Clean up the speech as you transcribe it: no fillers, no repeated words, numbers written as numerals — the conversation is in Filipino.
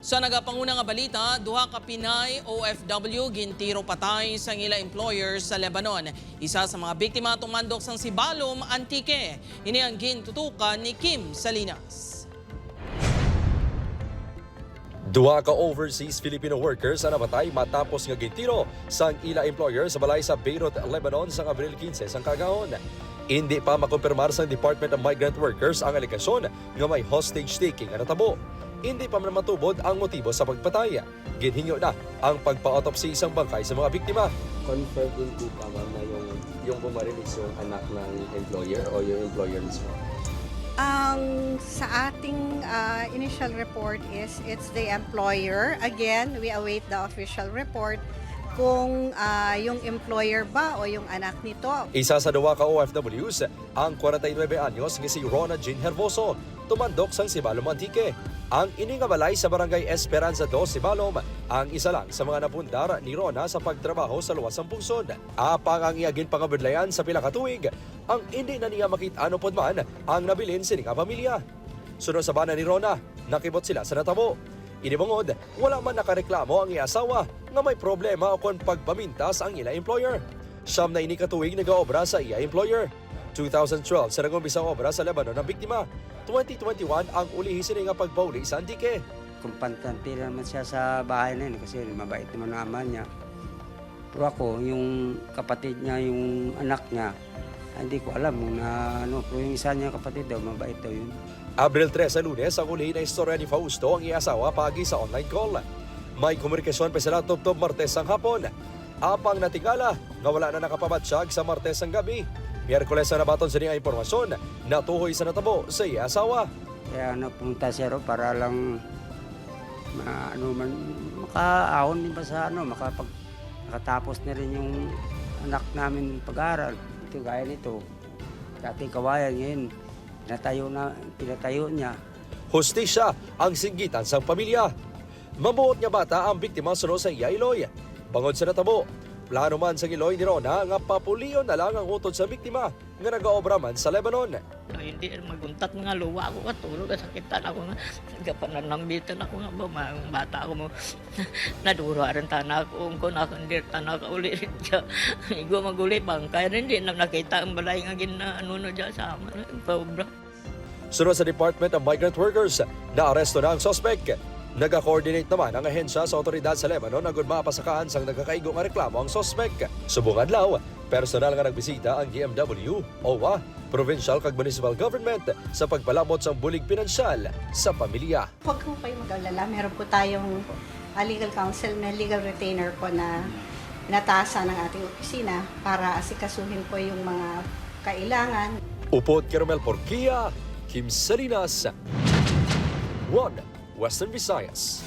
Sa nagapanguna nga balita, duha ka Pinay OFW gintiro patay sa ila employers sa Lebanon. Isa sa mga biktima tumandok sang Sibalom Antique. Ini ang gintutukan ni Kim Salinas. Duha ka overseas Filipino workers ang namatay matapos nga gintiro sang ila employer sa balay sa Beirut, Lebanon sa Abril 15 sang kagahon. Hindi pa makumpirmar sa Department of Migrant Workers ang aligasyon nga may hostage taking ang natabo. Hindi pa man matubod ang motibo sa pagpatay. Ginhingo na ang pagpa-autopsy isang bangkay sa mga biktima. Confirm din po pa ma'am na yung bumarilis yung anak ng employer o yung employer mismo? Sa ating initial report is it's the employer. Again, we await the official report kung yung employer ba o yung anak nito. Isa sa duwa ka OFWs, ang 49 anyos nga si Rona Jean Herboso, tumandok sang Sibalom Antique. Ang iningabalay sa Barangay Esperanza 2, Sibalom, ang isa lang sa mga napundar ni Rona sa pagtrabaho sa luwas ng pungsod. Apang ang iagin pangabudlayan sa pila ka tuig, ang hindi na niya makita ano pod man ang nabilin sining pamilya. Sunod sa bana ni Rona, nakibot sila sa natabo. Inibungod, wala man nakareklamo ang iasawa nga may problema o kung pagpamintas ang ila employer. Siyam na ini katuig nag-aobra sa iya employer. 2012 sa nag-umpisang obra sa Lebanon ang biktima. 2021 ang ulihisin nga pagpauli sa Antique. Kumpantante naman siya sa bahay na yun kasi mabait naman ang ama niya. Pero ako, yung kapatid niya, yung anak niya, hindi ko alam na ano, pero yung isa niya kapatid daw, mabait daw yun. Abril 3 sa Lunes, ang ulihin na istorya ni Fausto ang iasawa pagi sa online call. May komunikasyon pa sila tubtob Martes ang hapon. Apang natingala nga wala na nakapamatsyag sa Martes ang gabi. Miyerkules na nabaton sa niya impormasyon na tuhoy sa natabo sa iya asawa. Kaya pumunta siya ro para lang makaahon din ba sa makatapos na rin yung anak namin pag-aaral. Ito gaya nito, dating kawayan ngayon, pinatayo niya. Hustisya ang singgitan sa pamilya. Mabuot nga bata ang biktima sunod sa iya Iloy. Bangod sa natabo, plano man sa Iloy ni Rona nga papuliyon na lang ang utod sa biktima nga nag-aobra man sa Lebanon. Hindi maguntat nga luwa ako katulog sakitan ako nga gapananambitan ako nga ba mga bata ako mo naduruaran tanak ko nakandir tanak uli siya igo maguli bang kaya hindi na nakita ang balay nga ginaano dyan sa amin paubra. Sunod sa Department of Migrant Workers, naaresto na ang suspect. Nag-coordinate naman ang ahensya sa otoridad sa Lebanon agud mapasakaan sang nagkakaigo nga reklamo ang suspect. Subong adlaw, personal nga nagbisita ang DMW, OWA, provincial kag municipal government sa pagpalamot sa bulig pinansyal sa pamilya. Huwag po kayo mag-alala. Meron po tayong legal counsel, may legal retainer po na natasa ng ating opisina para asikasuhin po yung mga kailangan. Upod Caramel Porquia, Kim Salinas, 1 Western Visayas.